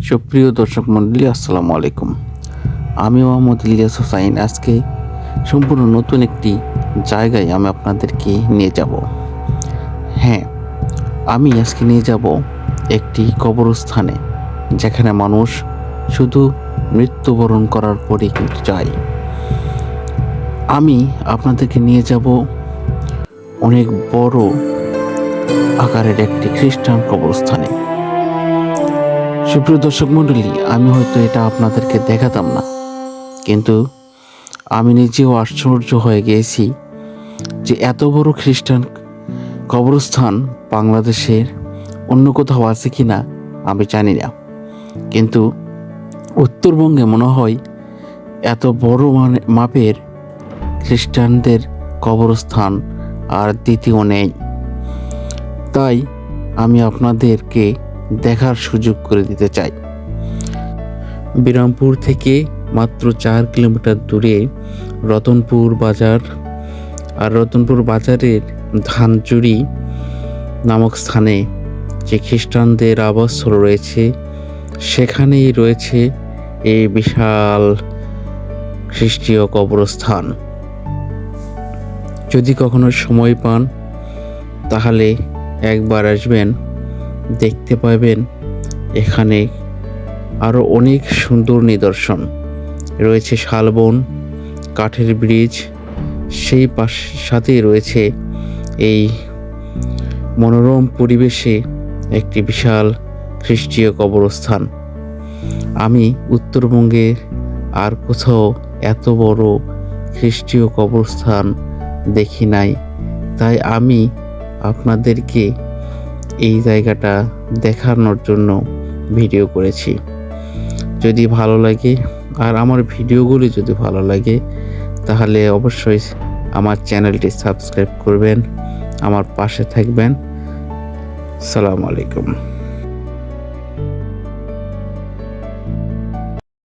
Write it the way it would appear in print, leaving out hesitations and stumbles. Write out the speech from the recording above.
সুপ্রিয় দর্শক মণ্ডলী, আসসালামু আলাইকুম। আমি মোহাম্মদ ইলিয়াস হোসাইন। আজকে সম্পূর্ণ নতুন একটি জায়গায় আমি আপনাদেরকে নিয়ে যাব। হ্যাঁ, আমি আজকে নিয়ে যাব একটি কবরস্থানে, যেখানে মানুষ শুধু মৃত্যুবরণ করার পরে কিন্তু যায়। আমি আপনাদেরকে নিয়ে যাব অনেক বড় আকারের একটি খ্রিস্টান কবরস্থানে। সুপ্রিয় দর্শক মণ্ডলী, আমি হয়তো এটা আপনাদেরকে দেখাতাম না, কিন্তু আমি নিজেও আশ্চর্য হয়ে গিয়েছি যে এত বড় খ্রিস্টান কবরস্থান বাংলাদেশের অন্য কোথাও আছে কি না আমি জানি না, কিন্তু উত্তরবঙ্গে মনে হয় এত বড় মাপের খ্রিস্টানদের কবরস্থান আর দ্বিতীয় নেই। তাই আমি আপনাদেরকে দেখার সুযোগ করে দিতে চাই। বিরামপুর থেকে মাত্র 4 কিলোমিটার দূরে রতনপুর বাজার, আর রতনপুর বাজারের ধানচুরি নামক স্থানে যে খ্রিস্টানদের আবাসস্থল রয়েছে, সেখানেই রয়েছে এই বিশাল খ্রিস্টীয় কবরস্থান। যদি কখনো সময় পান তাহলে একবার আসবেন, দেখতে পাবেন এখানে আরও অনেক সুন্দর নিদর্শন রয়েছে। শালবন, কাঠের ব্রিজ, সেই সাথেই রয়েছে এই মনোরম পরিবেশে একটি বিশাল খ্রিস্টীয় কবরস্থান। আমি উত্তরবঙ্গে আর কোথাও এত বড় খ্রিস্টীয় কবরস্থান দেখি নাই, তাই আমি আপনাদেরকে এই জায়গাটা দেখানোর জন্য ভিডিও করেছি। যদি ভালো লাগে আর আমার ভিডিওগুলি যদি ভালো লাগে, তাহলে অবশ্যই আমার চ্যানেলটি সাবস্ক্রাইব করবেন, আমার পাশে থাকবেন। আসসালামু আলাইকুম।